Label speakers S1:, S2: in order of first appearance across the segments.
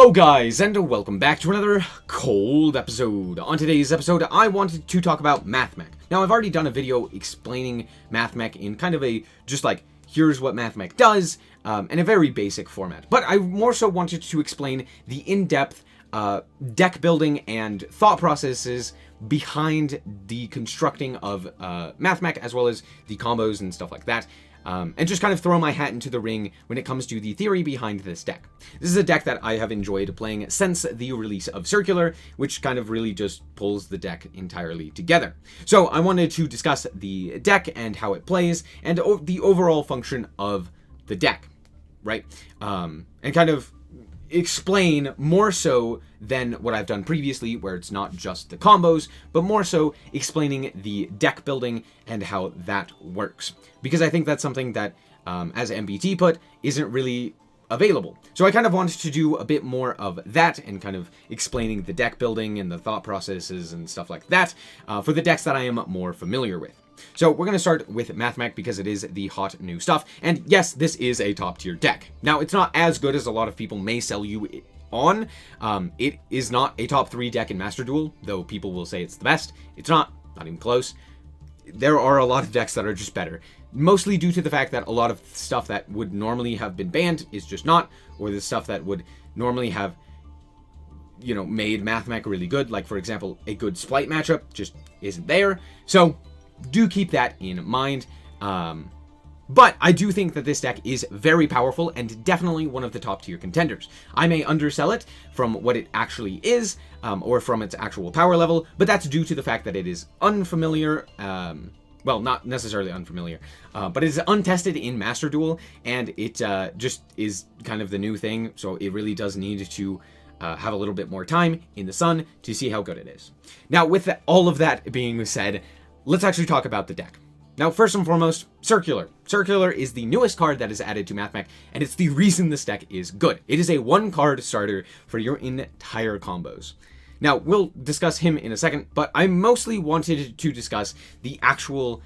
S1: Hello guys, and welcome back to another cold episode. On today's episode, I wanted to talk about Mathmech. Now, I've already done a video explaining Mathmech in kind of a, just like, here's what Mathmech does, in a very basic format. But I more so wanted to explain the in-depth deck building and thought processes behind the constructing of Mathmech, as well as the combos and stuff like that. And just kind of throw my hat into the ring when it comes to the theory behind this deck. This is a deck that I have enjoyed playing since the release of Circular, which kind of really just pulls the deck entirely together. So I wanted to discuss the deck and how it plays, and the overall function of the deck, right? And kind of explain more so than what I've done previously, where it's not just the combos, but more so explaining the deck building and how that works. Because I think that's something that, as MBT put, isn't really available. So I kind of wanted to do a bit more of that and kind of explaining the deck building and the thought processes and stuff like that for the decks that I am more familiar with. So we're going to start with Mathmech because it is the hot new stuff. And yes, this is a top tier deck. Now, it's not as good as a lot of people may sell you on. It is not a top 3 deck in Master Duel, though people will say it's the best. It's not even close. There are a lot of decks that are just better, mostly due to the fact that a lot of stuff that would normally have been banned is just not, or the stuff that would normally have, you know, made Mathmech really good, like for example, a good Splight matchup just isn't there. So do keep that in mind. But I do think that this deck is very powerful and definitely one of the top tier contenders. I may undersell it from what it actually is, or from its actual power level, but that's due to the fact that it is unfamiliar, well, not necessarily unfamiliar, but it is untested in Master Duel, and it just is kind of the new thing, so it really does need to have a little bit more time in the sun to see how good it is. Now, with all of that being said, let's actually talk about the deck. Now, first and foremost, Circular. Circular is the newest card that is added to Mathmech, and it's the reason this deck is good. It is a 1-card starter for your entire combos. Now, we'll discuss him in a second, but I mostly wanted to discuss the actual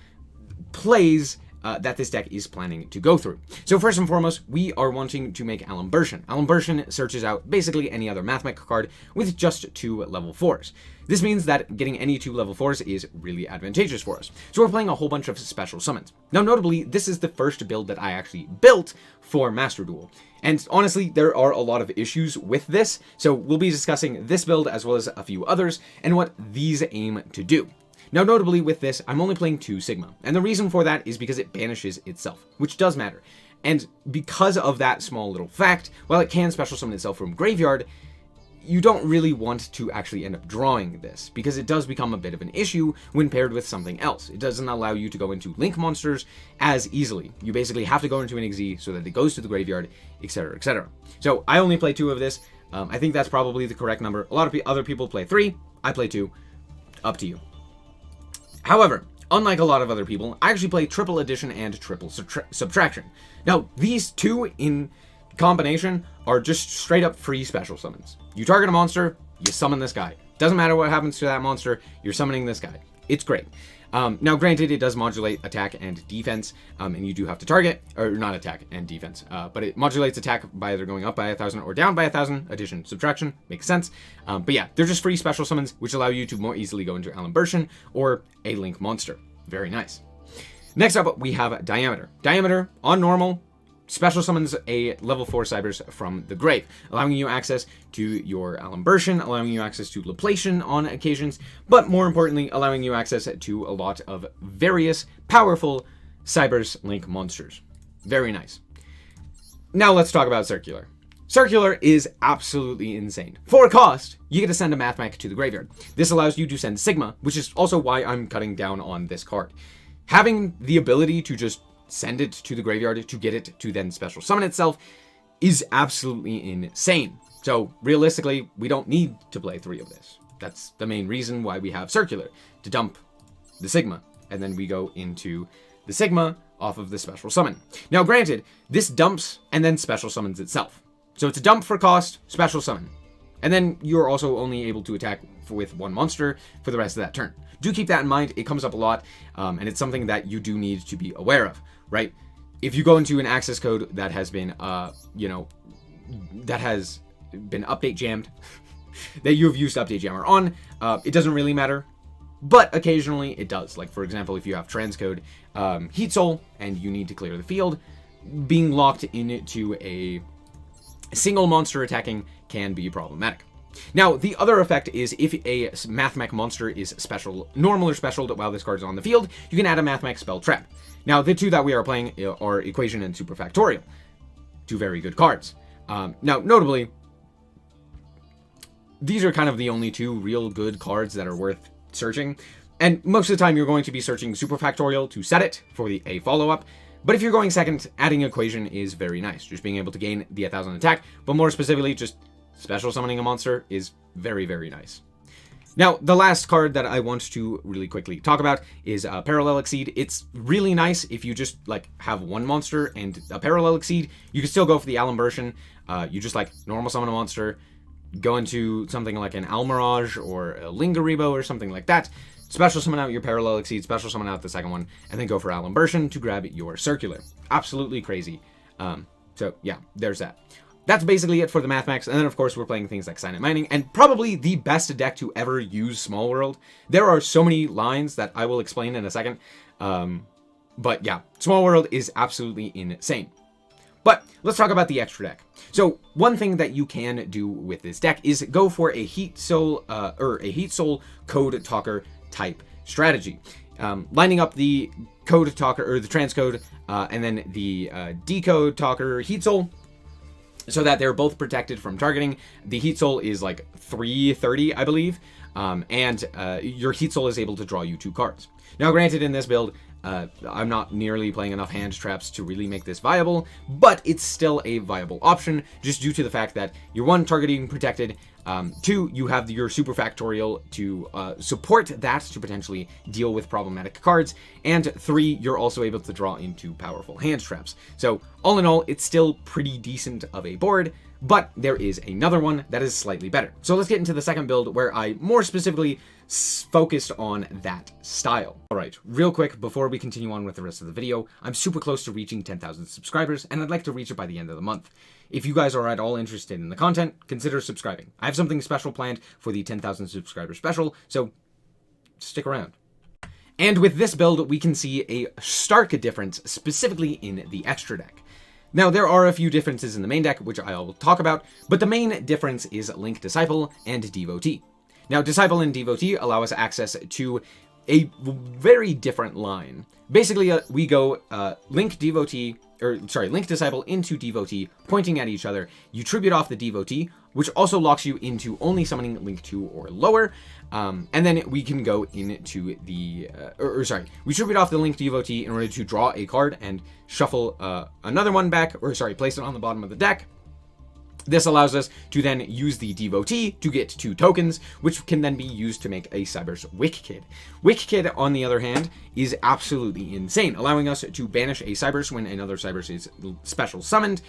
S1: plays that this deck is planning to go through. So first and foremost, we are wanting to make Laplacian. Laplacian searches out basically any other Mathmech card with just 2 level 4s. This means that getting any 2 level 4s is really advantageous for us. So we're playing a whole bunch of special summons. Now, notably, this is the first build that I actually built for Master Duel. And honestly, there are a lot of issues with this, so we'll be discussing this build as well as a few others and what these aim to do. Now, notably with this, I'm only playing 2 Sigma, and the reason for that is because it banishes itself, which does matter. And because of that small little fact, while it can special summon itself from graveyard, you don't really want to actually end up drawing this, because it does become a bit of an issue when paired with something else. It doesn't allow you to go into link monsters as easily. You basically have to go into an XZ so that it goes to the graveyard, etc., etc. So I only play 2 of this. I think that's probably the correct number. A lot of other people play 3. I play 2. Up to you. However, unlike a lot of other people, I actually play triple addition and triple subtraction. Now, these 2 in combination are just straight up free special summons. You target a monster, you summon this guy. Doesn't matter what happens to that monster, you're summoning this guy. It's great. Now, granted, it does modulate attack and defense, and you do have to target, or not attack and defense, but it modulates attack by either going up by 1,000 or down by 1,000, addition, subtraction, makes sense. But yeah, they're just free special summons, which allow you to more easily go into Laplacian or a link monster. Very nice. Next up, we have Diameter. Diameter, on normal, special summons a level 4 cyberse from the grave, allowing you access to your Laplacian, allowing you access to Laplacian on occasions, but more importantly, allowing you access to a lot of various powerful cyberse link monsters. Very nice. Now let's talk about Circular. Circular is absolutely insane. For a cost, you get to send a Mathmech to the graveyard. This allows you to send Sigma, which is also why I'm cutting down on this card. Having the ability to just send it to the graveyard to get it to then special summon itself is absolutely insane. So realistically, we don't need to play 3 of this. That's the main reason why we have Circular, to dump the Sigma, and then we go into the Sigma off of the special summon. Now granted, this dumps and then special summons itself. So it's a dump for cost, special summon. And then you're also only able to attack with 1 monster for the rest of that turn. Do keep that in mind. It comes up a lot, and it's something that you do need to be aware of, right? If you go into an access code that has been, that has been update jammed, that you have used update jammer on. It doesn't really matter, but occasionally it does. Like, for example, if you have transcode heat soul and you need to clear the field, being locked into a single monster attacking can be problematic. Now, the other effect is if a Mathmech monster is special, normal or special while this card is on the field, you can add a Mathmech spell trap. Now, the two that we are playing are Equation and Superfactorial. Two very good cards. Now, notably, these are kind of the only two real good cards that are worth searching. And most of the time, you're going to be searching Superfactorial to set it for a follow-up. But if you're going second, adding Equation is very nice. Just being able to gain the 1000 attack, but more specifically, just special summoning a monster is very, very nice. Now, the last card that I want to really quickly talk about is Parallel Exceed. It's really nice if you just like have one monster and a Parallel Exceed. You can still go for the Alimbertion. You just like normal summon a monster, go into something like an Almirage or a Lingaribo or something like that. Special summon out your Parallel Exceed, special summon out the second one, and then go for Alimbertion to grab your Circular. Absolutely crazy. So yeah, there's that. That's basically it for the Mathmechs, and then of course we're playing things like Silent Mining, and probably the best deck to ever use Small World. There are so many lines that I will explain in a second, but yeah, Small World is absolutely insane. But let's talk about the extra deck. So one thing that you can do with this deck is go for a Heat Soul Code Talker type strategy, lining up the Code Talker or the Transcode, and then the Decode Talker Heat Soul, so that they're both protected from targeting. The Heat Soul is like 330, I believe, and your Heat Soul is able to draw you 2 cards. Now, granted, in this build, I'm not nearly playing enough hand traps to really make this viable, but it's still a viable option, just due to the fact that you're 1, targeting protected, 2, you have your Superfactorial to support that to potentially deal with problematic cards, and 3, you're also able to draw into powerful hand traps. So all in all, it's still pretty decent of a board, but there is another one that is slightly better. So let's get into the second build where I more specifically focused on that style. Alright, real quick before we continue on with the rest of the video, I'm super close to reaching 10,000 subscribers, and I'd like to reach it by the end of the month. If you guys are at all interested in the content, consider subscribing. I have something special planned for the 10,000 subscriber special, so stick around. And with this build, we can see a stark difference specifically in the extra deck. Now, there are a few differences in the main deck, which I will talk about, but the main difference is Link Disciple and Devotee. Now, Disciple and Devotee allow us access to a very different line. Basically, we go Link Disciple into Devotee, pointing at each other. You tribute off the Devotee, which also locks you into only summoning Link 2 or lower. And then we can go into the, we tribute off the Link Devotee in order to draw a card and shuffle another one back, place it on the bottom of the deck. This allows us to then use the Devotee to get 2 tokens, which can then be used to make a cyberse Wick-Kid. Wick-Kid, on the other hand, is absolutely insane, allowing us to banish a cyberse when another cyberse is special summoned,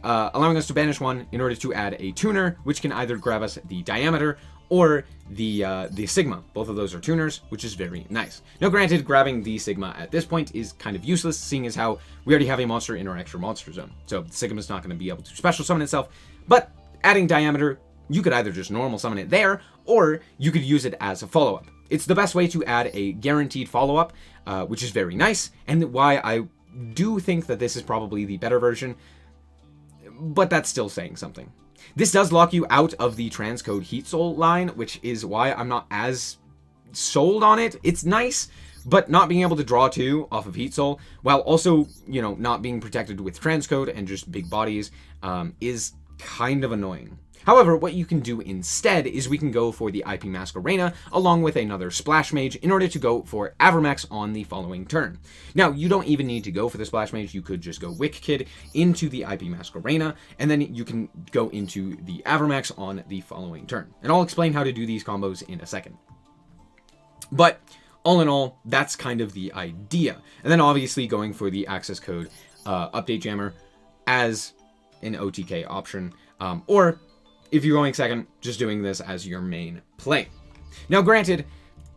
S1: allowing us to banish one in order to add a tuner, which can either grab us the Diameter or the Sigma. Both of those are tuners, which is very nice. Now, granted, grabbing the Sigma at this point is kind of useless, seeing as how we already have a monster in our extra monster zone. So the Sigma's not going to be able to special summon itself, but adding Diameter, you could either just normal summon it there, or you could use it as a follow-up. It's the best way to add a guaranteed follow-up, which is very nice, and why I do think that this is probably the better version, but that's still saying something. This does lock you out of the Transcode Heat Soul line, which is why I'm not as sold on it. It's nice, but not being able to draw 2 off of Heat Soul, while also, you know, not being protected with Transcode and just big bodies, is kind of annoying. However, what you can do instead is we can go for the IP Masquerena along with another Splash Mage in order to go for Avermax on the following turn. Now, you don't even need to go for the Splash Mage. You could just go Wick-Kid into the IP Masquerena, and then you can go into the Avermax on the following turn. And I'll explain how to do these combos in a second. But all in all, that's kind of the idea. And then obviously going for the access code update jammer as an OTK option, or if you're going second, just doing this as your main play. Now, granted,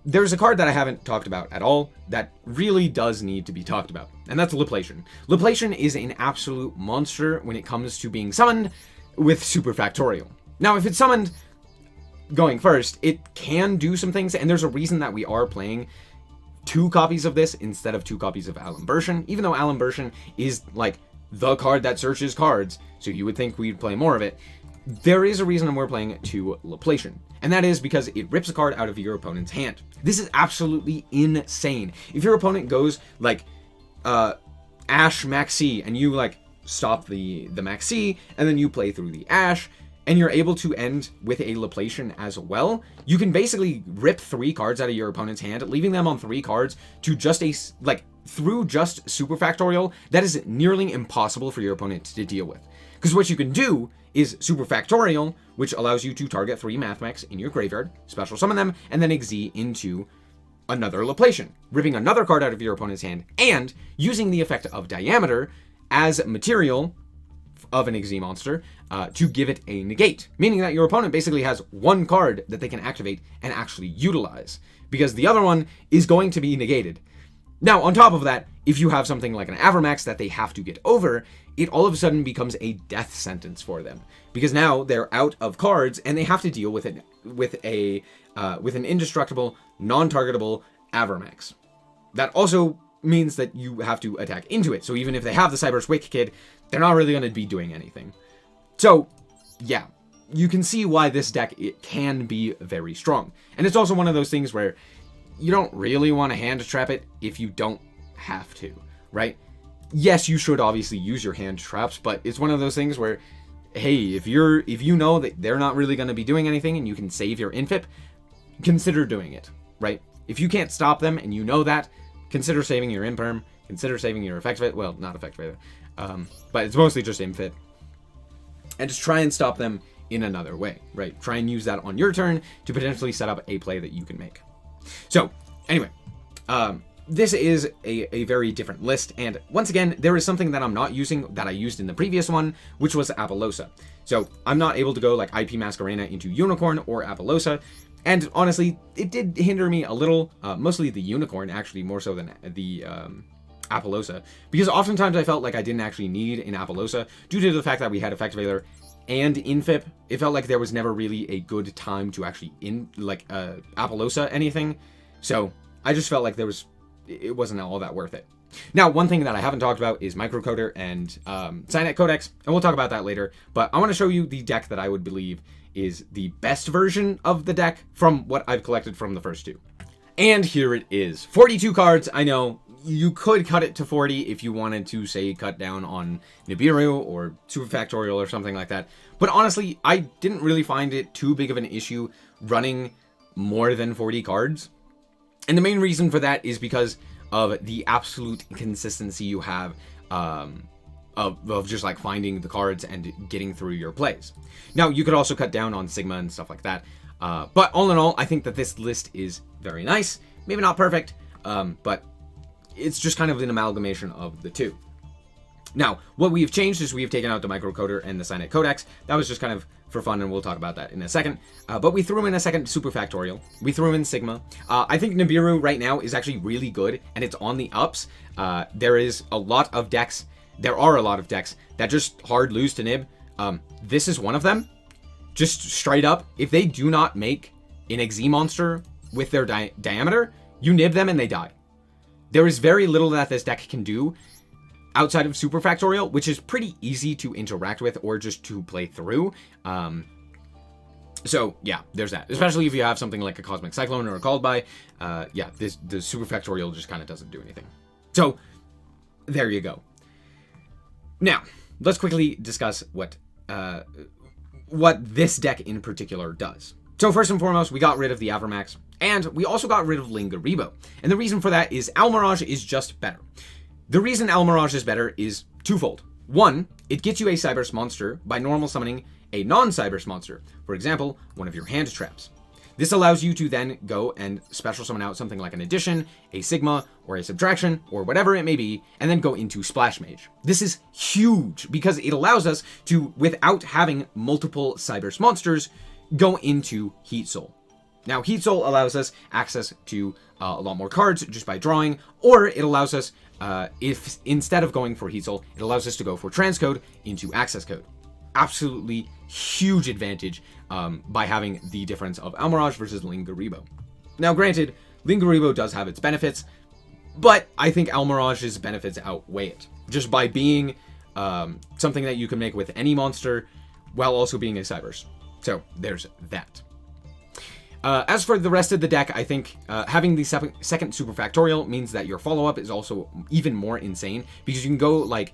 S1: there's a card that I haven't talked about at all that really does need to be talked about, and that's Laplacian. Laplacian is an absolute monster when it comes to being summoned with Superfactorial. Now, if it's summoned going first, it can do some things, and there's a reason that we are playing 2 copies of this instead of 2 copies of Alimbertian, even though Alimbertian is like the card that searches cards, so you would think we'd play more of it. There is a reason we're playing 2 Laplacian, and that is because it rips a card out of your opponent's hand. This is absolutely insane. If your opponent goes like Ash Maxi, and you like stop the Maxi, and then you play through the Ash, and you're able to end with a Laplacian as well, you can basically rip 3 cards out of your opponent's hand, leaving them on 3 cards to just through just super factorial. That is nearly impossible for your opponent to deal with. Because what you can do is super factorial, which allows you to target 3 Mathmechs in your graveyard, special summon them, and then exi into another Laplacian, ripping another card out of your opponent's hand, and using the effect of Diameter as material of an exi monster to give it a negate, meaning that your opponent basically has 1 card that they can activate and actually utilize, because the other one is going to be negated. Now, on top of that, if you have something like an Avermax that they have to get over, it all of a sudden becomes a death sentence for them, because now they're out of cards and they have to deal with it with an indestructible, non-targetable Avermax. That also means that you have to attack into it. So even if they have the cyberse Wick Kid, they're not really going to be doing anything. So yeah, you can see why this deck, it can be very strong. And it's also one of those things where you don't really want to hand trap it if you don't have to, right? Yes, you should obviously use your hand traps, but it's one of those things where, hey, if you know that they're not really going to be doing anything and you can save your infip, consider doing it, right? If you can't stop them and you know that, consider saving your imperm, consider saving your effective, well, not effective, but it's mostly just infip, and just try and stop them in another way, right? Try and use that on your turn to potentially set up a play that you can make. So anyway, this is a very different list, and once again, there is something that I'm not using that I used in the previous one, which was Apollosa. So I'm not able to go like IP Masquerena into Unicorn or Apollosa, and honestly, it did hinder me a little, mostly the Unicorn, actually, more so than the Apollosa, because oftentimes I felt like I didn't actually need an Apollosa due to the fact that we had Effective Veiler and Infip. It felt like there was never really a good time to actually Apollosa anything, so I just felt like it wasn't all that worth it. Now, one thing that I haven't talked about is Microcoder and Cynet Codex, and we'll talk about that later, but I want to show you the deck that I would believe is the best version of the deck from what I've collected from the first 2. And here it is. 42 cards. I know you could cut it to 40 if you wanted to, say, cut down on Nibiru or Super Factorial or something like that. But honestly, I didn't really find it too big of an issue running more than 40 cards. And the main reason for that is because of the absolute consistency you have of just like finding the cards and getting through your plays. Now, you could also cut down on Sigma and stuff like that. But all in all, I think that this list is very nice. Maybe not perfect, but it's just kind of an amalgamation of the 2. Now, what we've changed is we've taken out the Microcoder and the Cynet Codex. That was just kind of for fun, and we'll talk about that in a second. But we threw in a second Super Factorial. We threw in Sigma. I think Nibiru right now is actually really good, and it's on the ups. There are a lot of decks that just hard lose to Nib. This is one of them. Just straight up, if they do not make an Exi monster with their diameter, you nib them and they die. There is very little that this deck can do outside of Super Factorial, which is pretty easy to interact with or just to play through. So yeah, there's that. Especially if you have something like a Cosmic Cyclone or a Called By. Yeah, the Super Factorial just kind of doesn't do anything. So there you go. Now, let's quickly discuss what this deck in particular does. So first and foremost, we got rid of the Avermax, and we also got rid of Lingaribo. And the reason for that is Almirage is just better. The reason Almirage is better is twofold. One, it gets you a cyberse monster by normal summoning a non-cyberse monster. For example, one of your hand traps. This allows you to then go and special summon out something like an addition, a sigma, or a subtraction, or whatever it may be, and then go into Splash Mage. This is huge because it allows us to, without having multiple cyberse monsters, go into Heat Soul. Now, Heat Soul allows us access to a lot more cards just by drawing, or it allows us, if instead of going for Heat Soul, it allows us to go for Transcode into Access Code. Absolutely huge advantage by having the difference of Almirage versus Lingaribo. Now, granted, Lingaribo does have its benefits, but I think Almirage's benefits outweigh it, just by being something that you can make with any monster while also being a cyberse. So there's that. As for the rest of the deck, I think having the second super factorial means that your follow-up is also even more insane, because you can go like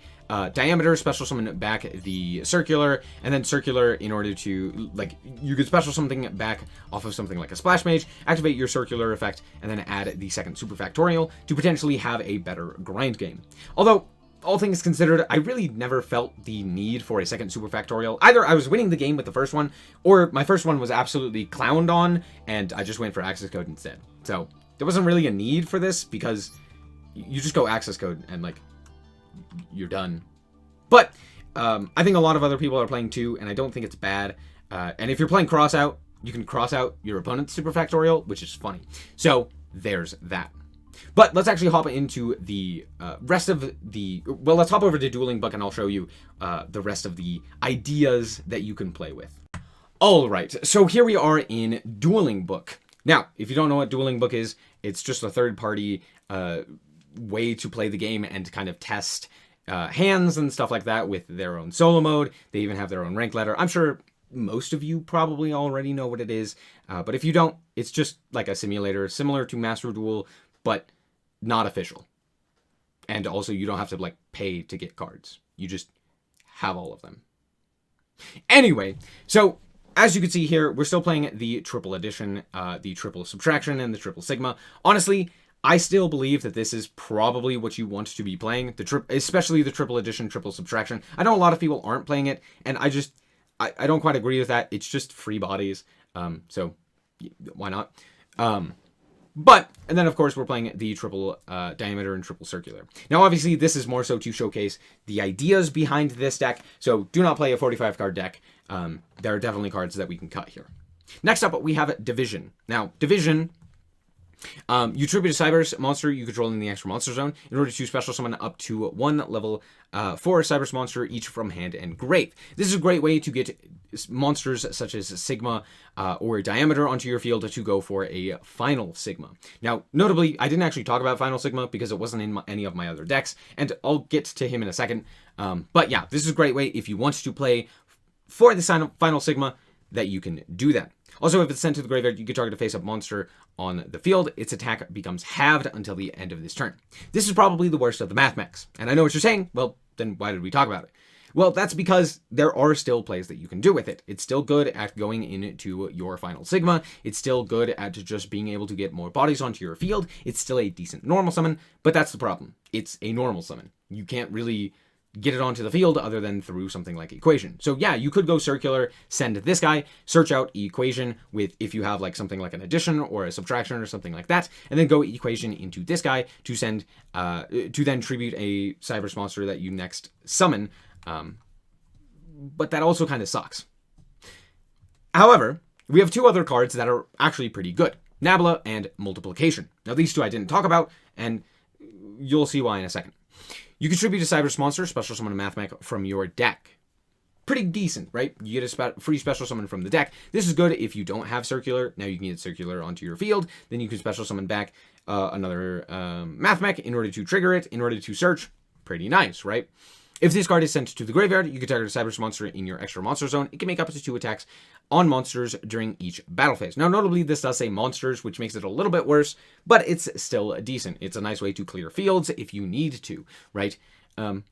S1: diameter, special summon back the circular, and then circular in order to, like, you could special something back off of something like a splash mage, activate your circular effect, and then add the second super factorial to potentially have a better grind game. Although, all things considered, I really never felt the need for a second super factorial. Either I was winning the game with the first one, or my first one was absolutely clowned on, and I just went for access code instead. So there wasn't really a need for this, because you just go access code and, like, you're done. But I think a lot of other people are playing too, and I don't think it's bad. And if you're playing cross out, you can cross out your opponent's super factorial, which is funny. So there's that. But let's actually hop into the rest of the... Well, let's hop over to Dueling Book, and I'll show you the rest of the ideas that you can play with. Alright, so here we are in Dueling Book. Now, if you don't know what Dueling Book is, it's just a third-party way to play the game and kind of test hands and stuff like that with their own solo mode. They even have their own rank ladder. I'm sure most of you probably already know what it is, but if you don't, it's just like a simulator similar to Master Duel, but not official. And also, you don't have to, like, pay to get cards. You just have all of them. Anyway, so as you can see here, we're still playing the triple addition, the triple subtraction, and the triple sigma. Honestly, I still believe that this is probably what you want to be playing, especially the triple addition, triple subtraction. I know a lot of people aren't playing it, and I don't quite agree with that. It's just free bodies, so why not? And then, of course, we're playing the triple diameter and triple circular. Now, obviously, this is more so to showcase the ideas behind this deck, so do not play a 45-card deck. There are definitely cards that we can cut here. Next up, we have Division. Now, Division... you tribute a cyberse monster you control in the extra monster zone in order to special summon up to one level 4 cyberse monster each from hand and grave. This is a great way to get monsters such as Sigma or Diameter onto your field to go for a Final Sigma. Now, notably, I didn't actually talk about Final Sigma because it wasn't in any of my other decks, and I'll get to him in a second. But yeah, this is a great way if you want to play for the Final Sigma that you can do that. Also, if it's sent to the graveyard, you can target a face-up monster on the field. Its attack becomes halved until the end of this turn. This is probably the worst of the Mathmechs. And I know what you're saying. Well, then why did we talk about it? Well, that's because there are still plays that you can do with it. It's still good at going into your Final Sigma. It's still good at just being able to get more bodies onto your field. It's still a decent normal summon, but that's the problem. It's a normal summon. You can't really get it onto the field other than through something like Equation. So yeah, you could go circular, send this guy, search out Equation with, if you have like something like an addition or a subtraction or something like that, and then go Equation into this guy to send, to then tribute a cyberse monster that you next summon. But that also kind of sucks. However, we have two other cards that are actually pretty good. Nabla and Multiplication. Now these two I didn't talk about, and you'll see why in a second. You contribute a cyberse monster, special summon a Mathmech from your deck. Pretty decent, right? You get a free special summon from the deck. This is good if you don't have circular. Now you can get circular onto your field. Then you can special summon back another Mathmech in order to trigger it, in order to search. Pretty nice, right? If this card is sent to the graveyard, you can target a cyberse monster in your extra monster zone. It can make up to 2 attacks on monsters during each battle phase. Now, notably, this does say monsters, which makes it a little bit worse, but it's still decent. It's a nice way to clear fields if you need to, right? Now,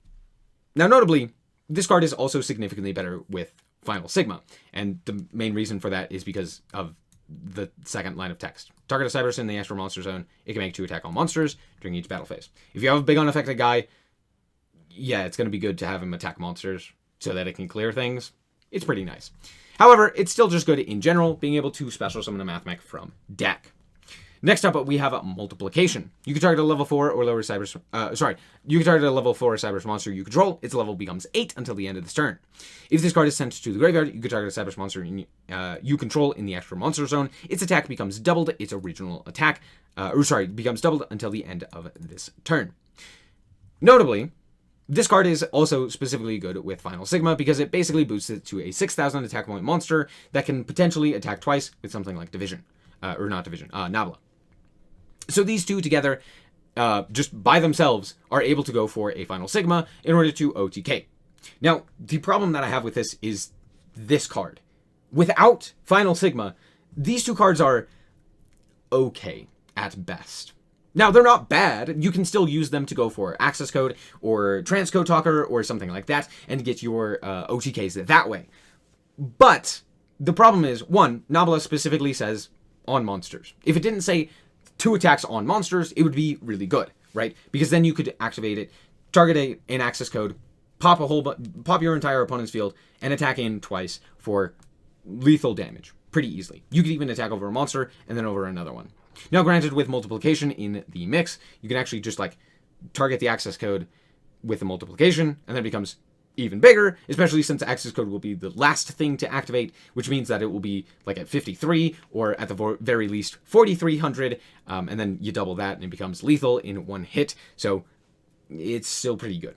S1: notably, this card is also significantly better with Final Sigma, and the main reason for that is because of the second line of text. Target a cyberse in the extra monster zone. It can make 2 attack on monsters during each battle phase. If you have a big unaffected guy, yeah, it's going to be good to have him attack monsters so that it can clear things. It's pretty nice. However, it's still just good in general, being able to special summon a Mathmech from deck. Next up, we have a Multiplication. You can target a level 4 or lower cyberse... you can target a level 4 cyberse monster you control. Its level becomes 8 until the end of this turn. If this card is sent to the graveyard, you can target a cyberse monster you control in the extra monster zone. Its attack becomes doubled its original attack... becomes doubled until the end of this turn. Notably, This card is also specifically good with Final Sigma because it basically boosts it to a 6,000 attack point monster that can potentially attack twice with something like Division. Or not Division, Nabla. So these two together, just by themselves, are able to go for a Final Sigma in order to OTK. Now, the problem that I have with this is this card. Without Final Sigma, these two cards are okay at best. Now, they're not bad. You can still use them to go for access code or transcode talker or something like that and get your OTKs that way. But the problem is, one, Nabla specifically says on monsters. If it didn't say 2 attacks on monsters, it would be really good, right? Because then you could activate it, target an access code, pop your entire opponent's field, and attack in twice for lethal damage pretty easily. You could even attack over a monster and then over another one. Now, granted, with multiplication in the mix, you can actually just like target the access code with the multiplication, and then it becomes even bigger, especially since access code will be the last thing to activate, which means that it will be like at 53 or at the very least 4,300, and then you double that and it becomes lethal in one hit. So it's still pretty good.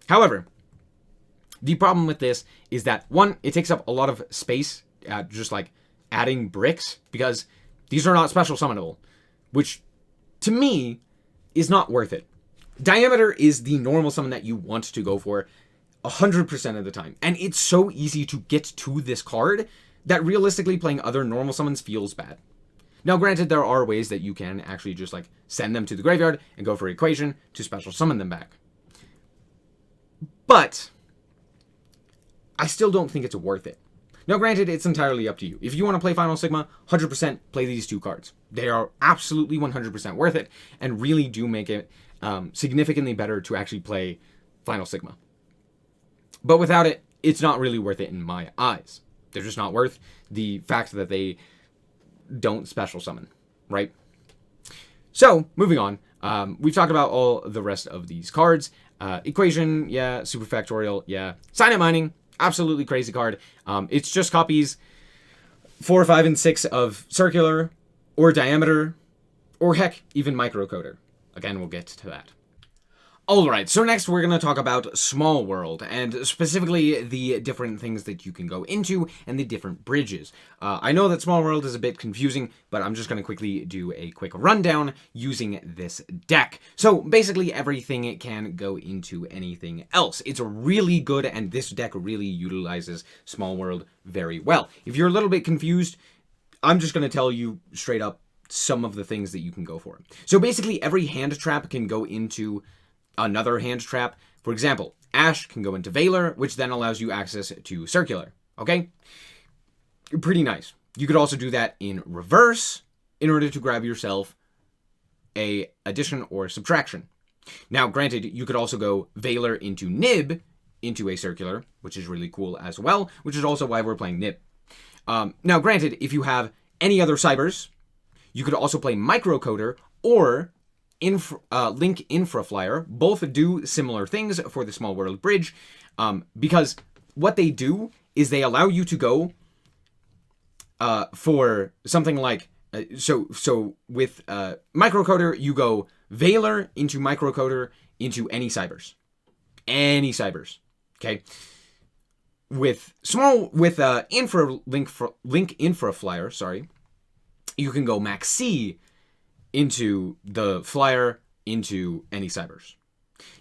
S1: However, the problem with this is that, one, it takes up a lot of space, just like adding bricks, because these are not special summonable, which to me is not worth it. Diameter is the normal summon that you want to go for 100% of the time. And it's so easy to get to this card that realistically playing other normal summons feels bad. Now, granted, there are ways that you can actually just like send them to the graveyard and go for equation to special summon them back. But I still don't think it's worth it. Now, granted, it's entirely up to you. If you want to play Final Sigma, 100% play these two cards. They are absolutely 100% worth it and really do make it significantly better to actually play Final Sigma. But without it, it's not really worth it in my eyes. They're just not worth the fact that they don't special summon, right? So, moving on. We've talked about all the rest of these cards. Equation, yeah. Superfactorial, yeah. Signet Mining, absolutely crazy card. It's just copies 4, 5, and 6 of Circular, or Diameter, or heck, even Microcoder. Again, we'll get to that. Alright, so next we're going to talk about Small World, and specifically the different things that you can go into and the different bridges. I know that Small World is a bit confusing, but I'm just going to quickly do a quick rundown using this deck. So basically everything can go into anything else. It's really good, and this deck really utilizes Small World very well. If you're a little bit confused, I'm just going to tell you straight up some of the things that you can go for. So basically every hand trap can go into another hand trap. For example, Ash can go into Valor, which then allows you access to Circular. Okay? Pretty nice. You could also do that in reverse in order to grab yourself a addition or subtraction. Now, granted, you could also go Valor into Nib into a Circular, which is really cool as well, which is also why we're playing Nib. Now, granted, if you have any other cybers, you could also play Microcoder or Link Infraflyer. Both do similar things for the Small World Bridge, because what they do is they allow you to go for something like, so with Microcoder, you go Valor into Microcoder into any cybers. Any cybers, okay? With Link Infraflyer, sorry, you can go Maxi into the flyer into any cybers.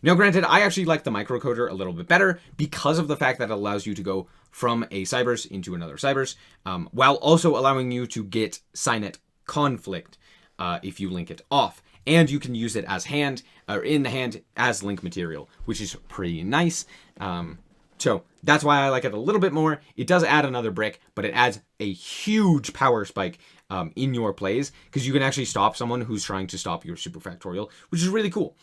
S1: Now, granted, I actually like the Microcoder a little bit better because of the fact that it allows you to go from a cybers into another cybers, while also allowing you to get Signet Conflict if you link it off. And you can use it as hand, or in the hand as link material, which is pretty nice. So that's why I like it a little bit more. It does add another brick, but it adds a huge power spike in your plays, because you can actually stop someone who's trying to stop your Superfactorial, which is really cool.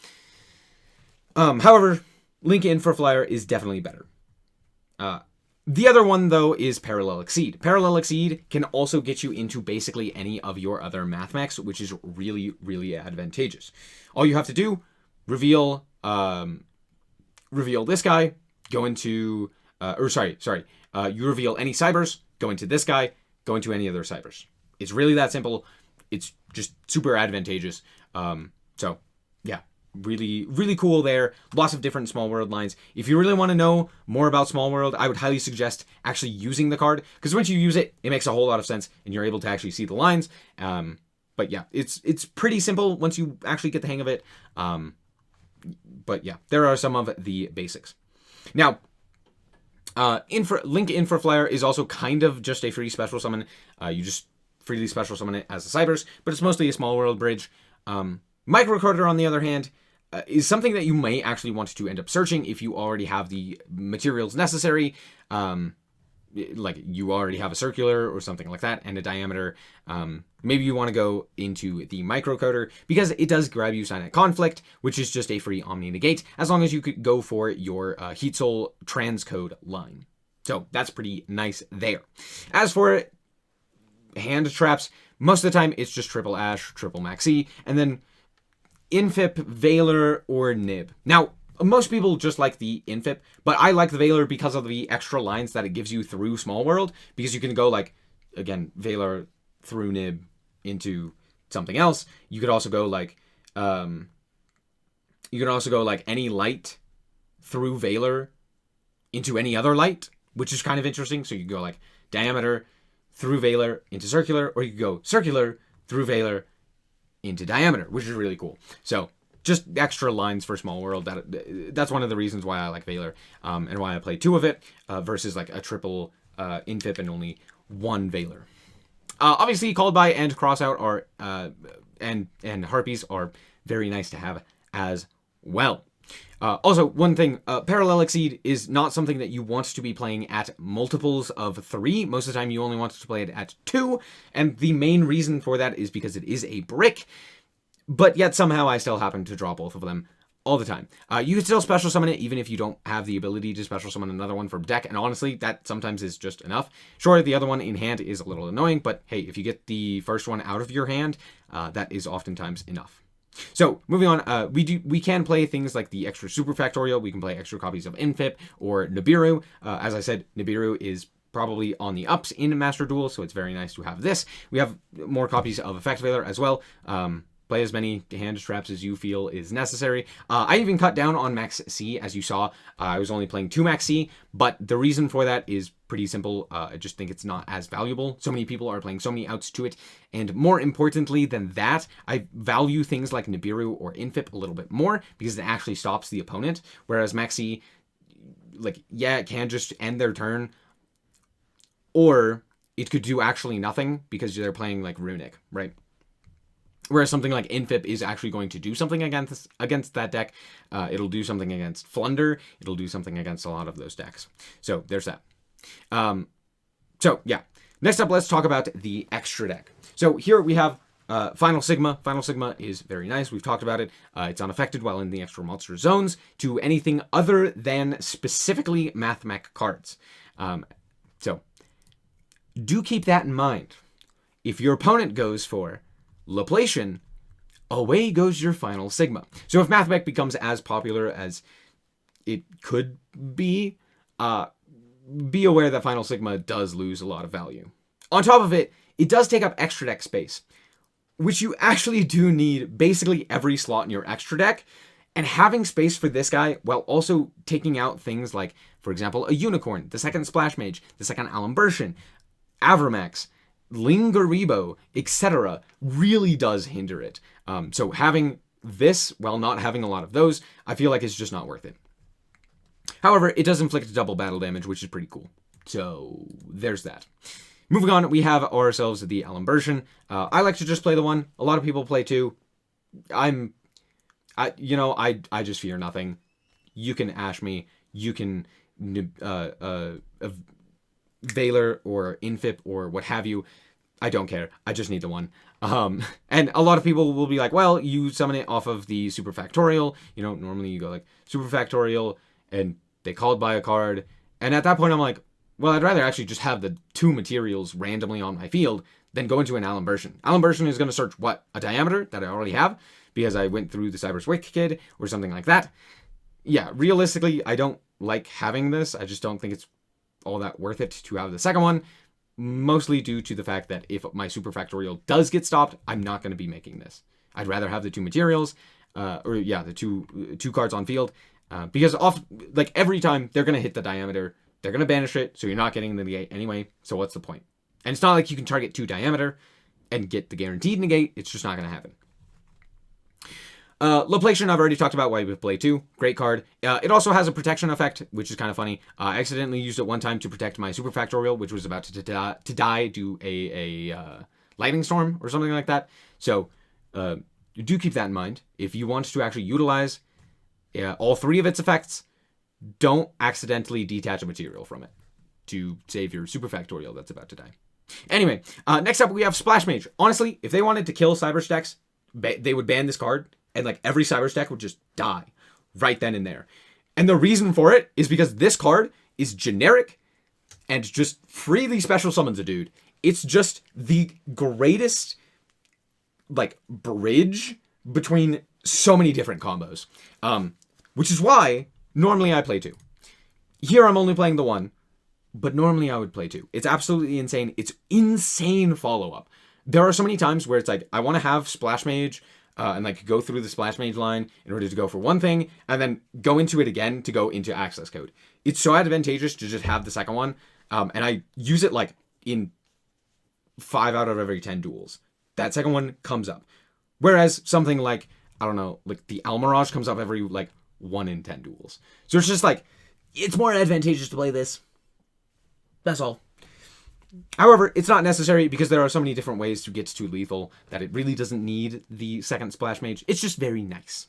S1: However, Link Infraflyer is definitely better. The other one, though, is Parallel Exceed. Parallel Exceed can also get you into basically any of your other Mathmechs, which is really, really advantageous. All you have to do, reveal this guy, go into, you reveal any cybers, go into this guy, go into any other cybers. It's really that simple. It's just super advantageous. So, yeah, really, really cool there. Lots of different small world lines. If you really want to know more about small world, I would highly suggest actually using the card, because once you use it, it makes a whole lot of sense, and you're able to actually see the lines. But yeah, it's pretty simple once you actually get the hang of it. But yeah, there are some of the basics. Now, Link Infraflyer is also kind of just a free special summon. You just freely special summon it as a cyberse, but it's mostly a small world bridge. Microcoder, on the other hand, is something that you may actually want to end up searching if you already have the materials necessary. Like you already have a circular or something like that and a diameter. Maybe you want to go into the microcoder because it does grab you Sign at Conflict, which is just a free Omni Negate, as long as you could go for your Heat Soul transcode line. So that's pretty nice there. As for hand traps, most of the time it's just triple Ash, triple Maxi, and then Infip, Veiler, or Nib. Now, most people just like the Infip, but I like the Veiler because of the extra lines that it gives you through Small World, because you can go like, again, Veiler through Nib into something else. You could also go like, any light through Veiler into any other light, which is kind of interesting. So you can go like diameter through Veiler into circular, or you could go circular through Veiler into diameter, which is really cool. So just extra lines for Small World. That's one of the reasons why I like Veiler, and why I play 2 of it versus like a triple Infip and only 1 Veiler. Obviously, Called By and Crossout are and Harpies are very nice to have as well. Also, one thing, Parallel Exceed is not something that you want to be playing at multiples of 3. Most of the time, you only want to play it at 2, and the main reason for that is because it is a brick, but yet somehow I still happen to draw both of them all the time. You can still special summon it even if you don't have the ability to special summon another one from deck, and honestly, that sometimes is just enough. Sure, the other one in hand is a little annoying, but hey, if you get the first one out of your hand, that is oftentimes enough. So, moving on, we can play things like the extra super factorial. We can play extra copies of Infip or Nibiru. As I said, Nibiru is probably on the ups in Master Duel, so it's very nice to have this. We have more copies of Effect Veiler as well. Play as many hand traps as you feel is necessary. I even cut down on Max C, as you saw. I was only playing 2 Max C, but the reason for that is pretty simple. I just think it's not as valuable. So many people are playing so many outs to it, and more importantly than that, I value things like Nibiru or Infip a little bit more because it actually stops the opponent, whereas Max C, like, yeah, it can just end their turn, or it could do actually nothing because they're playing like Runic, right? Whereas something like Infip is actually going to do something against that deck. It'll do something against Flunder. It'll do something against a lot of those decks. So there's that. So yeah. Next up, let's talk about the extra deck. So here we have Final Sigma. Final Sigma is very nice. We've talked about it. It's unaffected while in the extra monster zones to anything other than specifically Mathmech cards. So do keep that in mind. If your opponent goes for Laplacian, away goes your Final Sigma. So if Mathmech becomes as popular as it could be aware that Final Sigma does lose a lot of value. On top of it, it does take up extra deck space, which you actually do need basically every slot in your extra deck. And having space for this guy while also taking out things like, for example, a Unicorn, the second Splash Mage, the second Alambertian, Avramax, Lingaribo, etc. really does hinder it. So having this while not having a lot of those, I feel like it's just not worth it. However, it does inflict double battle damage, which is pretty cool. So there's that. Moving on, we have ourselves the Alambertian. I like to just play the 1. A lot of people play 2. I just fear nothing. You can Ash me. You can Veiler or Infip or what have you. I don't care. I just need the 1. And a lot of people will be like, well, you summon it off of the super factorial. You know, normally you go like super factorial and they called by a card. And at that point, I'm like, well, I'd rather actually just have the 2 materials randomly on my field than go into an Alambertian. Alambertian is going to search what? A diameter that I already have because I went through the cyberse Wick Kid or something like that. Yeah, realistically, I don't like having this. I just don't think it's all that worth it to have the second one, mostly due to the fact that if my super factorial does get stopped, I'm not going to be making this. I'd rather have the 2 materials. the two cards on field, because like every time they're gonna hit the diameter, they're gonna banish it, so you're not getting the negate anyway. So what's the point? And it's not like you can target 2 diameter and get the guaranteed negate. It's just not gonna happen. Laplacian, I've already talked about why we play 2. Great card. It also has a protection effect, which is kind of funny. I accidentally used it one time to protect my super factorial, which was about to die due a lightning storm or something like that. So do keep that in mind. If you want to actually utilize all 3 of its effects, don't accidentally detach a material from it to save your super factorial that's about to die. Anyway, next up we have Splash Mage. Honestly, if they wanted to kill cyberse decks, they would ban this card, and like every cyberse deck would just die right then and there. And the reason for it is because this card is generic and just freely special summons a dude. It's just the greatest like bridge between so many different combos. Which is why normally I play 2. Here I'm only playing the 1, but normally I would play 2. It's absolutely insane. It's insane follow-up. There are so many times where it's like, I want to have Splash Mage and like go through the Splash Mage line in order to go for one thing, and then go into it again to go into access code. It's so advantageous to just have the second one, and I use it like in 5 out of every 10 duels. That second one comes up. Whereas something like, I don't know, like the Almirage comes up every like 1 in 10 duels. So it's just like, it's more advantageous to play this. That's all. However, it's not necessary because there are so many different ways to get to lethal that it really doesn't need the second Splash Mage. It's just very nice.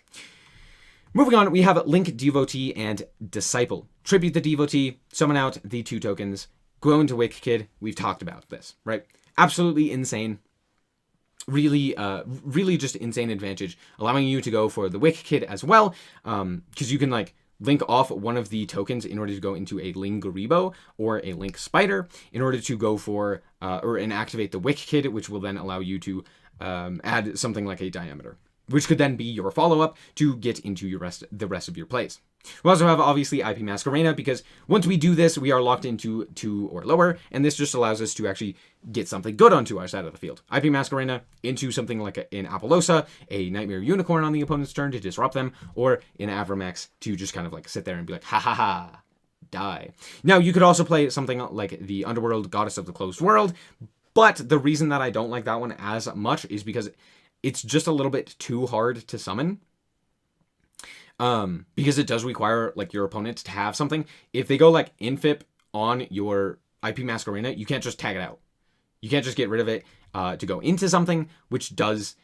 S1: Moving on, we have Link Devotee and Disciple. Tribute the Devotee, summon out the 2 tokens, go into Wick Kid. We've talked about this, right? Absolutely insane. Really just insane advantage, allowing you to go for the Wick Kid as well, because you can like link off one of the tokens in order to go into a Ling Garibo or a Link Spider in order to go for and activate the Wick Kid, which will then allow you to add something like a diameter, which could then be your follow-up to get into the rest of your plays. We also have obviously IP Masquerena, because once we do this, we are locked into 2 or lower, and this just allows us to actually get something good onto our side of the field. IP Masquerena into something like an Apollosa, a Nightmare Unicorn on the opponent's turn to disrupt them, or in Avramex to just kind of like sit there and be like, ha ha ha, die. Now, you could also play something like the Underworld Goddess of the Closed World, but the reason that I don't like that one as much is because it's just a little bit too hard to summon. Because it does require like your opponent to have something. If they go like infip on your IP Masquerena, you can't just tag it out. You can't just get rid of it to go into something, which does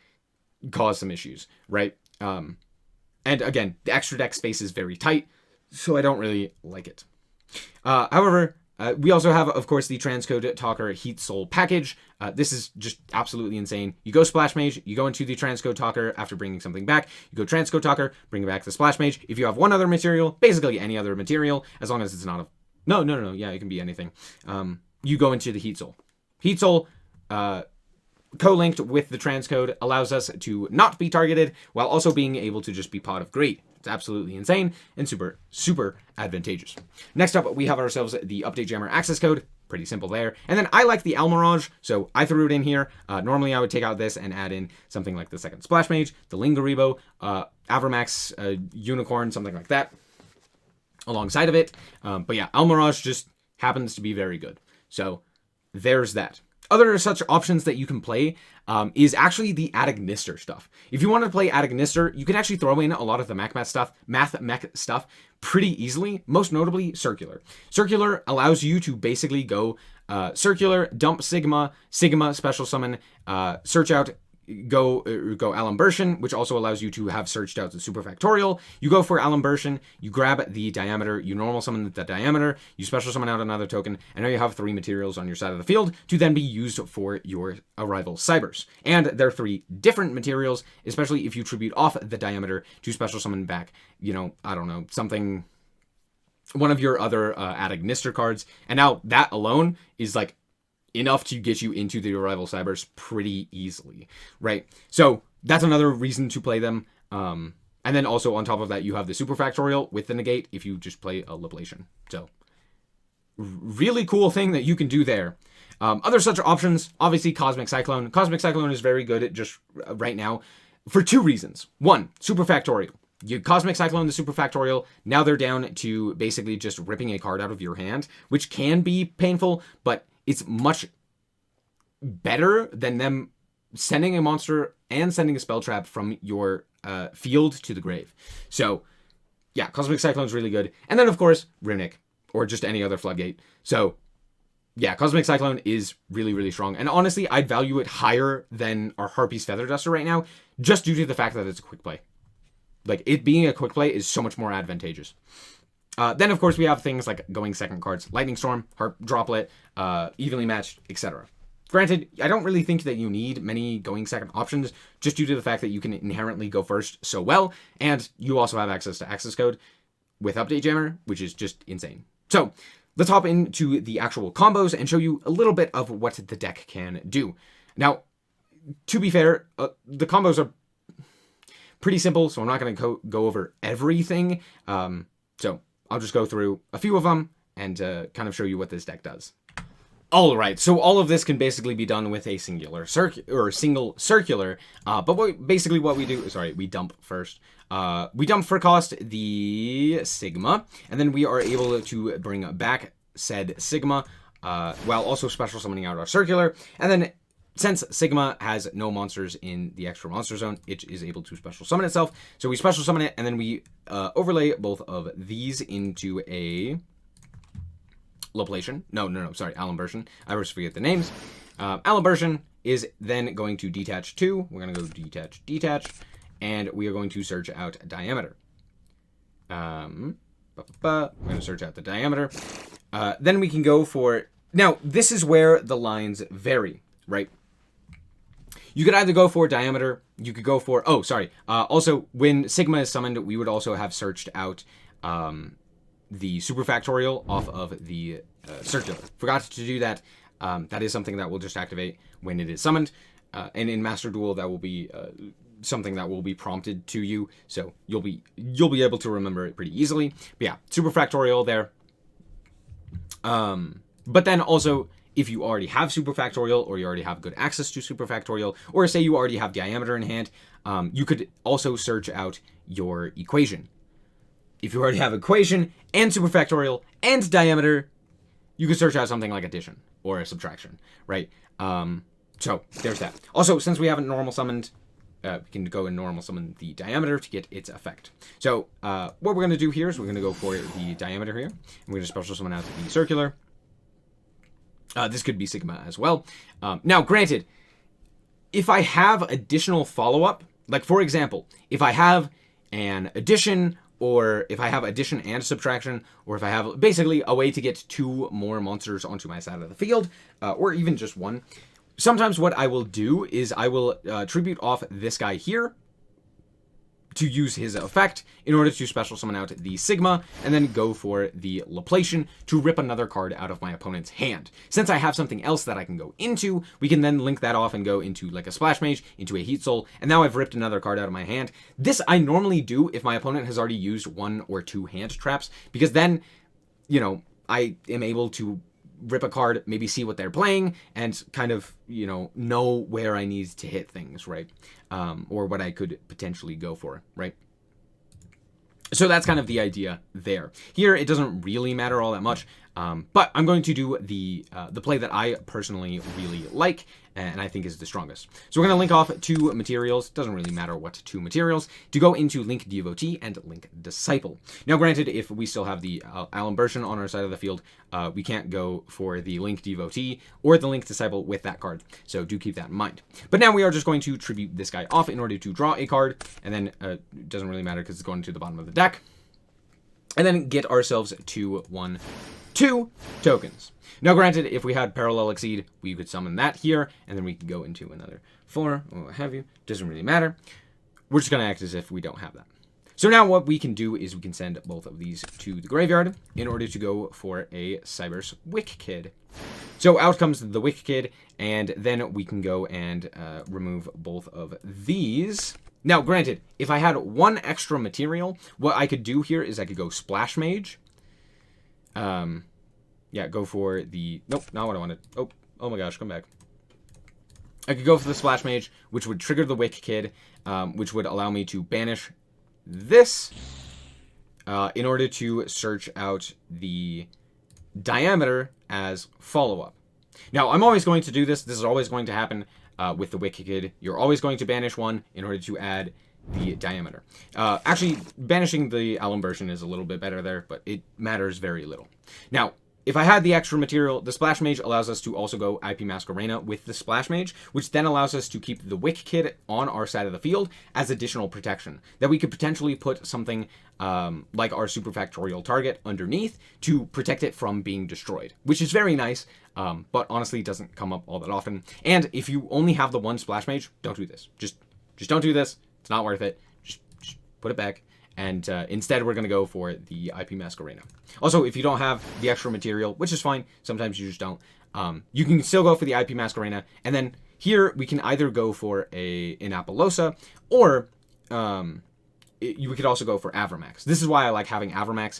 S1: cause some issues, right? And again, the extra deck space is very tight, so I don't really like it. However, we also have, of course, the Transcode Talker Heat Soul package. This is just absolutely insane. You go Splash Mage, you go into the Transcode Talker after bringing something back. You go Transcode Talker, bring back the Splash Mage. If you have one other material, basically any other material, as long as it's not a... No. Yeah, it can be anything. You go into the Heat Soul. Heat Soul, co-linked with the Transcode, allows us to not be targeted while also being able to just be Pot of Greed. It's absolutely insane and super, super advantageous. Next up, we have ourselves the Update Jammer access code. Pretty simple there. And then I like the Almirage, so I threw it in here. Normally, I would take out this and add in something like the second Splash Mage, the Ling Garibo, Avramax, Unicorn, something like that, alongside of it. But yeah, Almirage just happens to be very good. So there's that. Other such options that you can play is actually the Adagnister stuff. If you want to play Adagnister, you can actually throw in a lot of the Mathmech stuff pretty easily, most notably Circular. Circular allows you to basically go Circular, dump Sigma, Sigma special summon, search out, go Alambertian, which also allows you to have searched out the Superfactorial. You go for Alambertian, you grab the Diameter, you normal summon the Diameter, you special summon out another token, and now you have 3 materials on your side of the field to then be used for your Arrival Cyberse. And there are 3 different materials, especially if you tribute off the Diameter to special summon back, I don't know, something, one of your other Adagnister cards. And now that alone is like enough to get you into the Arrival Cyberse pretty easily, right? So that's another reason to play them. And then also on top of that, you have the Superfactorial with the negate if you just play a Laplacian. So really cool thing that you can do there. Other such options, obviously Cosmic Cyclone. Cosmic Cyclone is very good at just right now. for two reasons. One, superfactorial. You Cosmic Cyclone the superfactorial, now they're down to basically just ripping a card out of your hand, which can be painful, but it's much better than them sending a monster and sending a spell trap from your field to the grave. So, yeah, Cosmic Cyclone's really good. And then, of course, Runic, or just any other floodgate. So, yeah, Cosmic Cyclone is really, really strong. And honestly, I'd value it higher than our Harpy's Feather Duster right now, just due to the fact that it's a quick play. Like, it being a quick play is so much more advantageous. Then, of course, we have things like going second cards, Lightning Storm, Harp Droplet, Evenly Matched, etc. Granted, I don't really think that you need many going second options, just due to the fact that you can inherently go first so well, and you also have access to access code with Update Jammer, which is just insane. So, let's hop into the actual combos and show you a little bit of what the deck can do. Now, to be fair, the combos are pretty simple, so I'm not going to go over everything. So I'll just go through a few of them and kind of show you what this deck does. All right, so all of this can basically be done with a single circular. But basically what we do, we dump first. We dump for cost the Sigma, and then we are able to bring back said Sigma while also special summoning out our circular. And then since Sigma has no monsters in the extra monster zone, it is able to special summon itself. So we special summon it, and then we overlay both of these into a Laplacian. Alambertian. I always forget the names. Alambertian is then going to detach 2. We're going to go detach, and we are going to search out diameter. We're going to search out the diameter. Then we can go for... Now, this is where the lines vary, right? You could either go for diameter, you could go for... also, when Sigma is summoned, we would also have searched out the superfactorial off of the circular. Forgot to do that. That is something that will just activate when it is summoned. And in Master Duel, that will be something that will be prompted to you, so you'll be able to remember it pretty easily. But yeah, superfactorial there. But then also, if you already have superfactorial, or you already have good access to superfactorial, or say you already have diameter in hand, you could also search out your equation. If you already have equation and superfactorial and diameter, you could search out something like addition or a subtraction, right? So there's that. Also, since we haven't normal summoned, we can go and normal summon the diameter to get its effect. So what we're going to do here is we're going to go for the diameter here. And we're going to special summon out the circular. This could be Sigma as well. Now, granted, if I have additional follow-up, like for example, if I have an addition, or if I have addition and subtraction, or if I have basically a way to get 2 more monsters onto my side of the field, or even just 1, sometimes what I will do is I will tribute off this guy here to use his effect in order to special summon out the Sigma, and then go for the Laplacian to rip another card out of my opponent's hand. Since I have something else that I can go into, we can then link that off and go into like a Splash Mage, into a Heat Soul, and now I've ripped another card out of my hand. This I normally do if my opponent has already used 1 or 2 hand traps, because then, you know, I am able to rip a card, maybe see what they're playing, and kind of, you know where I need to hit things, right? Or what I could potentially go for, right? So that's kind of the idea there. Here, it doesn't really matter all that much, but I'm going to do the play that I personally really like, and I think is the strongest. So we're going to link off 2 materials, doesn't really matter what 2 materials, to go into Link Devotee and Link Disciple. Now granted, if we still have the Alambertian on our side of the field, we can't go for the Link Devotee or the Link Disciple with that card, so do keep that in mind. But now we are just going to tribute this guy off in order to draw a card, and then it doesn't really matter because it's going to the bottom of the deck, and then get ourselves 2 tokens. Now, granted, if we had Parallel Exceed, we could summon that here, and then we could go into another 4, or what have you. Doesn't really matter. We're just going to act as if we don't have that. So now what we can do is we can send both of these to the graveyard in order to go for a cyberse Wick Kid. So out comes the Wick Kid, and then we can go and remove both of these. Now, granted, if I had 1 extra material, what I could do here is I could go Splash Mage. Yeah, go for the... Nope, not what I wanted. Oh my gosh, come back. I could go for the Splash Mage, which would trigger the Wick Kid, which would allow me to banish this in order to search out the diameter as follow-up. Now, I'm always going to do this. This is always going to happen with the Wick Kid. You're always going to banish one in order to add the diameter. Actually, banishing the alum version is a little bit better there, but it matters very little. Now, if I had the extra material, the Splash Mage allows us to also go IP Masquerena with the Splash Mage, which then allows us to keep the Wick Kid on our side of the field as additional protection. That we could potentially put something like our Superfactorial target underneath to protect it from being destroyed, which is very nice, but honestly doesn't come up all that often. And if you only have the one Splash Mage, don't do this. Just don't do this. It's not worth it. Just put it back. And instead, we're going to go for the IP Masquerena. Also, if you don't have the extra material, which is fine, sometimes you just don't, you can still go for the IP Masquerena. And then here, we can either go for an Appaloosa, or you could also go for Avramax. This is why I like having Avramax,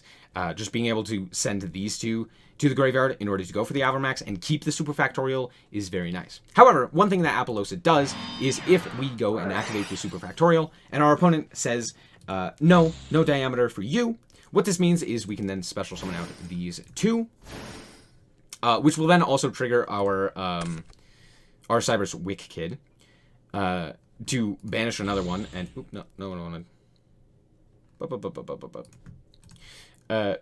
S1: just being able to send these two to the graveyard in order to go for the Avramax and keep the Superfactorial is very nice. However, one thing that Appaloosa does is if we go and activate the Superfactorial, and our opponent says, no diameter for you. What this means is we can then special summon out these two, which will then also trigger our cyberse Wick Kid to banish another one. And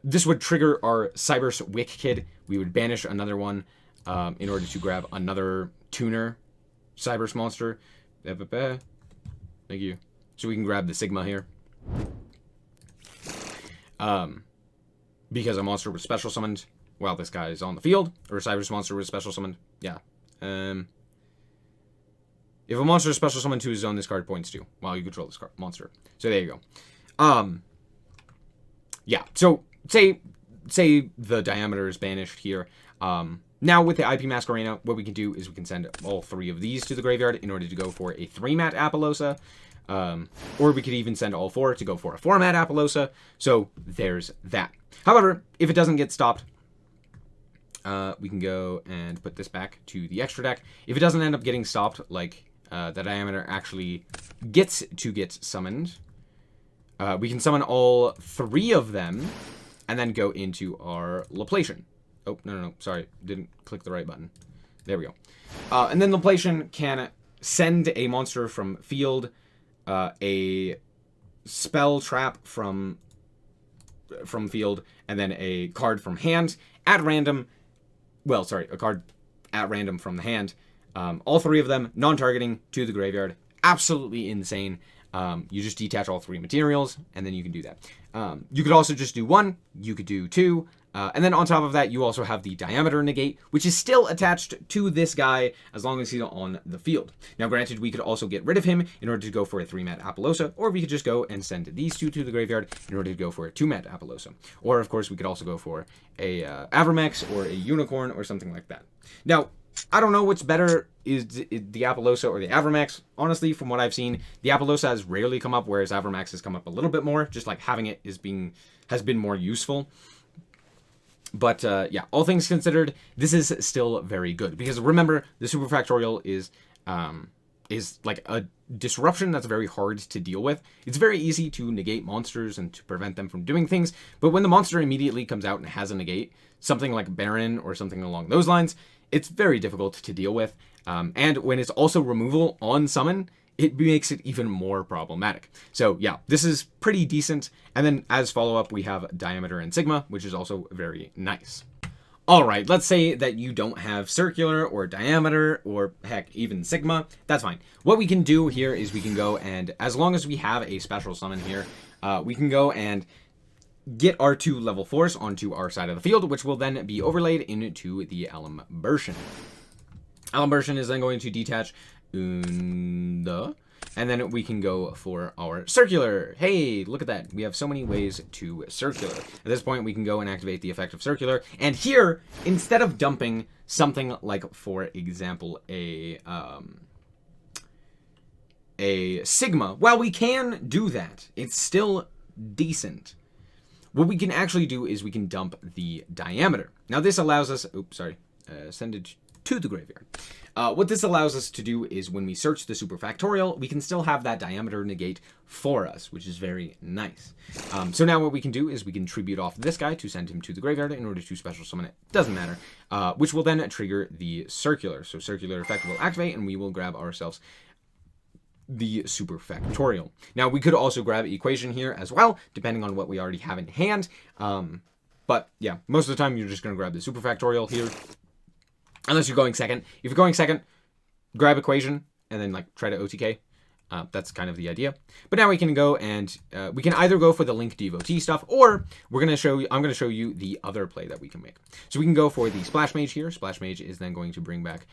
S1: this would trigger our cyberse Wick Kid. We would banish another one in order to grab another tuner cyberse monster. Thank you. So we can grab the Sigma here. Because a monster was special summoned while this guy is on the field, or a cyberse monster was special summoned. Yeah. If a monster is special summoned to his zone, this card points to while you control this monster. So there you go. Yeah. So say the diameter is banished here. Now with the IP Masquerena, what we can do is we can send all three of these to the graveyard in order to go for a 3-mat Appaloosa. Or we could even send all 4 to go for a 4-mat Appaloosa. So there's that. However, if it doesn't get stopped, we can go and put this back to the extra deck. If it doesn't end up getting stopped, like the diameter actually gets to get summoned, we can summon all 3 of them and then go into our Laplacian. Oh, no, sorry. Didn't click the right button. There we go. And then Laplacian can send a monster from field, a spell trap from field, and then a card from hand at random. Well, sorry, a card at random from the hand. All 3 of them, non-targeting, to the graveyard. Absolutely insane. You just detach all 3 materials, and then you can do that. You could also just do 1. You could do 2. And then on top of that, you also have the diameter negate, which is still attached to this guy as long as he's on the field. Now, granted, we could also get rid of him in order to go for a 3-mat Appaloosa, or we could just go and send these 2 to the graveyard in order to go for a 2-mat Appaloosa. Or, of course, we could also go for a Avramax or a Unicorn or something like that. Now, I don't know what's better, is the Appaloosa or the Avramax. Honestly, from what I've seen, the Appaloosa has rarely come up, whereas Avramax has come up a little bit more. Just like having it has been more useful. But yeah, all things considered, this is still very good. Because remember, the Superfactorial is like a disruption that's very hard to deal with. It's very easy to negate monsters and to prevent them from doing things. But when the monster immediately comes out and has a negate, something like Baron or something along those lines, it's very difficult to deal with. And when it's also removal on summon, it makes it even more problematic. So yeah, this is pretty decent. And then as follow-up, we have Diameter and Sigma, which is also very nice. All right, let's say that you don't have Circular or Diameter or heck, even Sigma. That's fine. What we can do here is we can go and, as long as we have a special summon here, we can go and get our 2 level 4s onto our side of the field, which will then be overlaid into the Alum Version. Alum Version is then going to detach and then we can go for our Circular. Hey, look at that. We have so many ways to Circular. At this point, we can go and activate the effect of Circular. And here, instead of dumping something like, for example, a Sigma, while we can do that, it's still decent. What we can actually do is we can dump the Diameter. Now, this allows us... Oops, sorry. Send it to the graveyard. What this allows us to do is when we search the superfactorial, we can still have that diameter negate for us, which is very nice. So now what we can do is we can tribute off this guy to send him to the graveyard in order to special summon it. Doesn't matter. Which will then trigger the circular. So circular effect will activate, and we will grab ourselves the superfactorial. Now we could also grab equation here as well, depending on what we already have in hand. But yeah, most of the time you're just going to grab the superfactorial here. Unless you're going second. If you're going second, grab equation and then like try to OTK. That's kind of the idea. But now we can go and we can either go for the Link Devotee stuff, or I'm going to show you the other play that we can make. So we can go for the Splash Mage here. Splash Mage is then going to bring back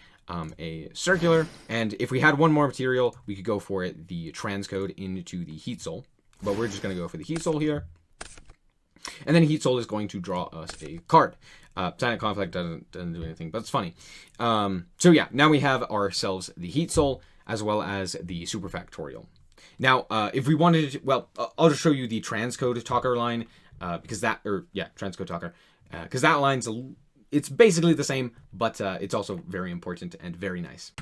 S1: a circular. And if we had one more material, we could go for it, the transcode into the Heat Soul. But we're just going to go for the Heat Soul here. And then Heat Soul is going to draw us a card. Silent Conflict doesn't do anything, but it's funny. So yeah, now we have ourselves the Heat Soul as well as the Superfactorial. Now, if we wanted to, well, I'll just show you the Transcode Talker line, because that, Transcode Talker, because that line's, it's basically the same, but it's also very important and very nice.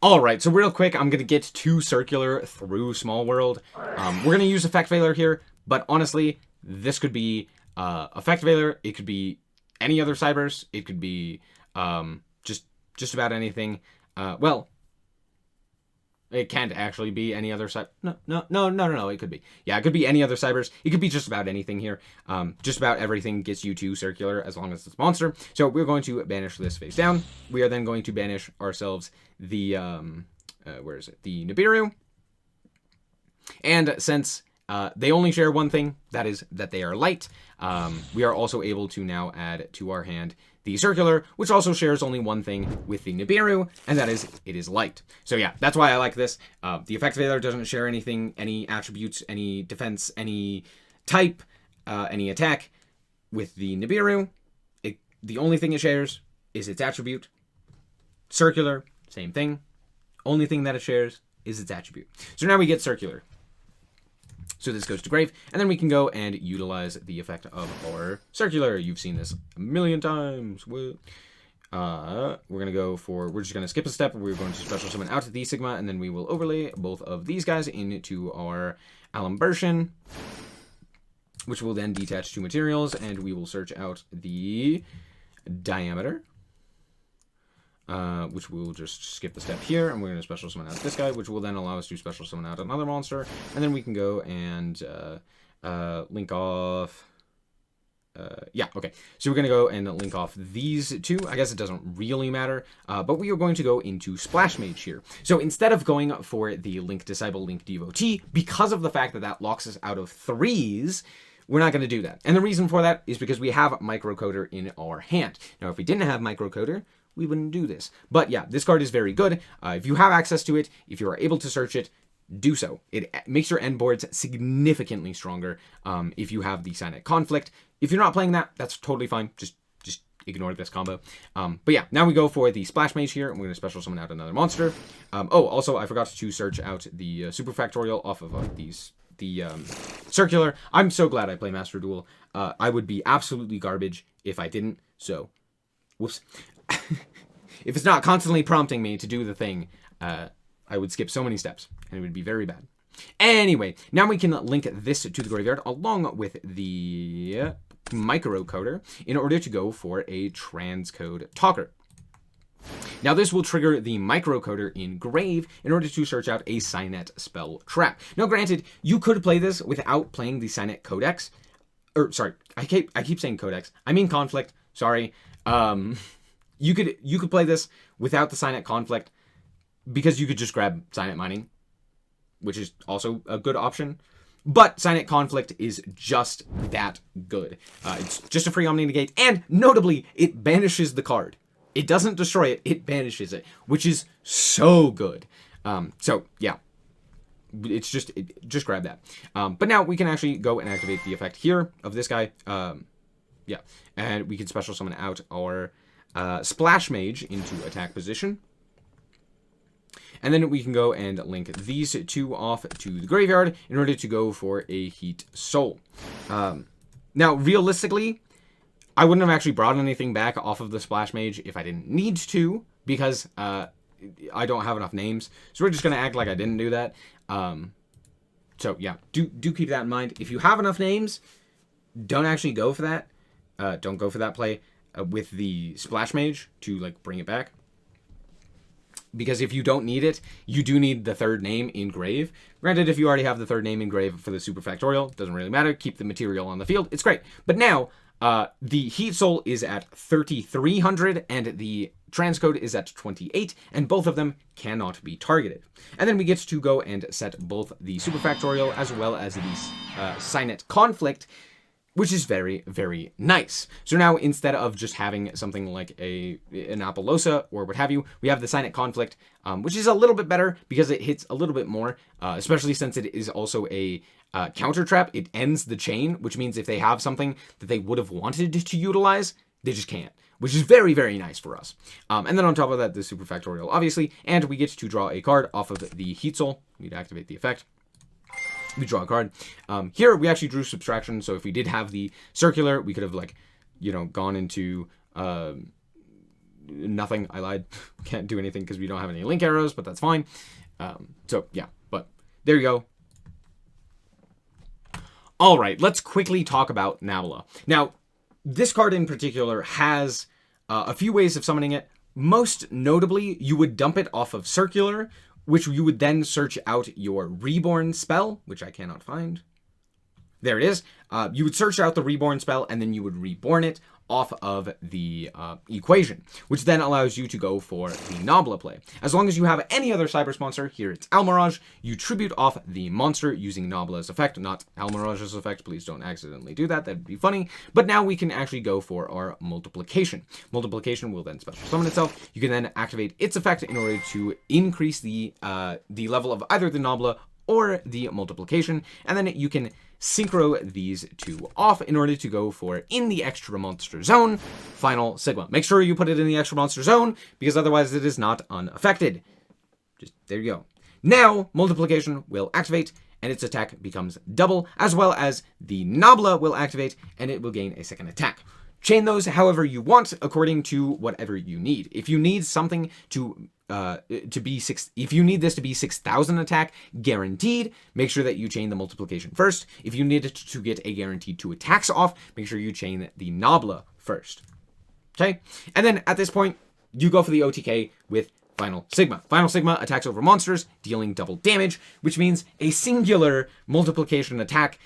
S1: Alright, so real quick, I'm going to get to Circular through Small World. We're going to use Effect Veiler here, but honestly, this could be Effect Veiler, it could be any other cyberse, it could be just about anything. Well, it can't actually be any other No, it could be. Yeah, it could be any other cyberse. It could be just about anything here. Just about everything gets you to Circular as long as it's monster. So we're going to banish this face down. We are then going to banish ourselves the, where is it? The Nibiru. And since they only share one thing, that is that they are light. We are also able to now add to our hand the Circular, which also shares only one thing with the Nibiru, and that is it is light. So yeah, that's why I like this. The Effect Veiler doesn't share anything, any attributes, any defense, any type, any attack. With the Nibiru, the only thing it shares is its attribute. Circular, same thing. Only thing that it shares is its attribute. So now we get Circular. So this goes to grave, and then we can go and utilize the effect of our Circular. You've seen this a million times. We're gonna go for, we're just gonna skip a step. We're going to special summon out the Sigma, and then we will overlay both of these guys into our Alimbertian, which will then detach two materials, and we will search out the diameter. Which we'll just skip the step here, and we're going to special summon out this guy, which will then allow us to special summon out another monster, and then we can go and link off. Yeah, okay. So we're going to go and link off these two. I guess it doesn't really matter, but we are going to go into Splash Mage here. So instead of going for the Link Disciple, Link Devotee, because of the fact that that locks us out of threes, we're not going to do that. And the reason for that is because we have Microcoder in our hand. Now, if we didn't have Microcoder, we wouldn't do this. But yeah, this card is very good. If you have access to it, if you are able to search it, do so. It makes your end boards significantly stronger if you have the Silent Conflict. If you're not playing that, that's totally fine. Just ignore this combo. But yeah, now we go for the Splash Mage here, and we're going to special summon out another monster. Oh, also, I forgot to search out the Superfactorial off of the Circular. I'm so glad I play Master Duel. I would be absolutely garbage if I didn't, so whoops. If it's not constantly prompting me to do the thing, I would skip so many steps, and it would be very bad. Anyway, now we can link this to the graveyard along with the Microcoder in order to go for a Transcode Talker. Now this will trigger the Microcoder in grave in order to search out a Cynet spell trap. Now granted, you could play this without playing the Cynet Codex. Or sorry, I keep saying Codex. I mean Conflict. Sorry. You could play this without the Cynet Conflict because you could just grab Cynet Mining, which is also a good option. But Cynet Conflict is just that good. It's just a free Omni Negate, and notably, it banishes the card. It doesn't destroy it, it banishes it, which is so good. So yeah, it's just grab that. But now we can actually go and activate the effect here of this guy. Yeah, and we can special summon out our Splash Mage into attack position. And then we can go and link these two off to the graveyard in order to go for a Heat Soul. Now, realistically, I wouldn't have actually brought anything back off of the Splash Mage if I didn't need to, because I don't have enough names. So we're just going to act like I didn't do that. So yeah, do keep that in mind. If you have enough names, don't actually go for that. Don't go for that play with the Splash Mage to like bring it back. Because if you don't need it, you do need the third name in grave. Granted, if you already have the third name in grave for the super factorial, doesn't really matter. Keep the material on the field. It's great. But now, the Heat Soul is at 3,300 and the transcode is at 28, and both of them cannot be targeted. And then we get to go and set both the super factorial as well as the Signet conflict, which is very, very nice. So now, instead of just having something like an Apollosa or what have you, we have the Signet conflict, which is a little bit better because it hits a little bit more, especially since it is also a counter trap. It ends the chain, which means if they have something that they would have wanted to utilize, they just can't, which is very, very nice for us. And then on top of that, the super factorial, obviously, and we get to draw a card off of the Heat Soul. We need to activate the effect. We draw a card. Here, we actually drew subtraction, so if we did have the circular, we could have, like, you know, gone into nothing. I lied. Can't do anything because we don't have any link arrows, but that's fine. So, yeah, but there you go. All right, let's quickly talk about Nabla. Now, this card in particular has a few ways of summoning it. Most notably, you would dump it off of circular, which you would then search out your Reborn spell, which I cannot find. There it is. You would search out the Reborn spell, and then you would reborn it off of the equation, which then allows you to go for the Nabla play. As long as you have any other cyberse monster, here it's Almirage, you tribute off the monster using Nabla's effect, not Almirage's effect. Please don't accidentally do that. That'd be funny. But now we can actually go for our multiplication. Multiplication will then special summon itself. You can then activate its effect in order to increase the level of either the Nabla or the multiplication, and then you can synchro these two off in order to go for, in the extra monster zone, Final Sigma. Make sure you put it in the extra monster zone, because otherwise it is not unaffected. Just, there you go. Now, multiplication will activate, and its attack becomes double, as well as the Nabla will activate, and it will gain a second attack. Chain those however you want, according to whatever you need. If you need something to be if you need this to be 6,000 attack guaranteed, make sure that you chain the multiplication first. If you need it to get a guaranteed 2 attacks off, make sure you chain the Nabla first. Okay, and then at this point, you go for the OTK with Final Sigma. Final Sigma attacks over monsters, dealing double damage, which means a singular multiplication attack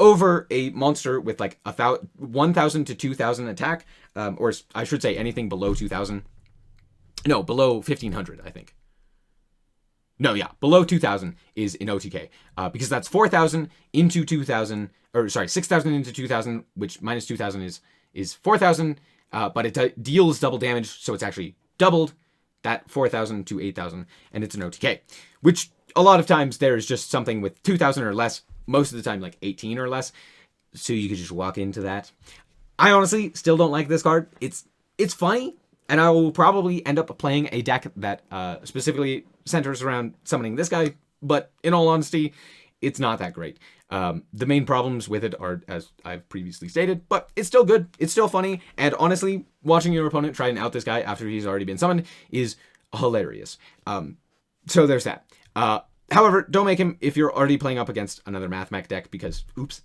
S1: over a monster with like 1,000 to 2,000 attack, or I should say anything below 2,000. No, below 1,500, I think. No, yeah, below 2,000 is in OTK, because that's 4,000 into 2,000, or sorry, 6,000 into 2,000, which minus 2,000 is 4,000, but it deals double damage, so it's actually doubled that 4,000 to 8,000, and it's an OTK, which a lot of times there's just something with 2,000 or less, most of the time like 18 or less, so you could just walk into that. I honestly still don't like this card. It's funny, and I will probably end up playing a deck that specifically centers around summoning this guy, but in all honesty, it's not that great. The main problems with it are, as I've previously stated, but it's still good, it's still funny, and honestly, watching your opponent try and out this guy after he's already been summoned is hilarious. So there's that. However, don't make him if you're already playing up against another Mathmech deck, because, oops.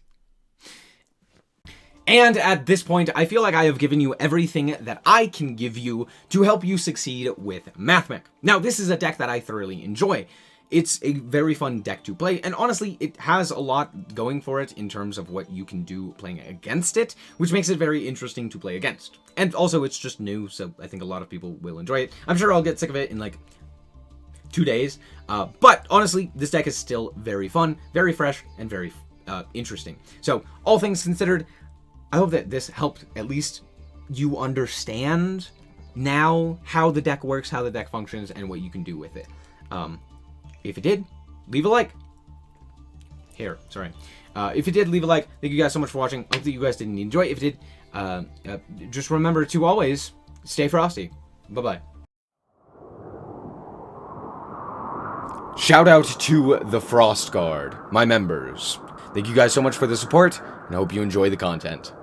S1: And at this point, I feel like I have given you everything that I can give you to help you succeed with Mathmech. Now, this is a deck that I thoroughly enjoy. It's a very fun deck to play, and honestly, it has a lot going for it in terms of what you can do playing against it, which makes it very interesting to play against. And also, it's just new, so I think a lot of people will enjoy it. I'm sure I'll get sick of it in like 2 days, but honestly, this deck is still very fun, very fresh, and very interesting. So, all things considered, I hope that this helped at least you understand now how the deck works, how the deck functions, and what you can do with it. If it did, leave a like. If it did, leave a like. Thank you guys so much for watching. I hope that you guys didn't enjoy it. If it did, just remember to always stay frosty. Bye-bye. Shout out to the Frost Guard, my members. Thank you guys so much for the support, and I hope you enjoy the content.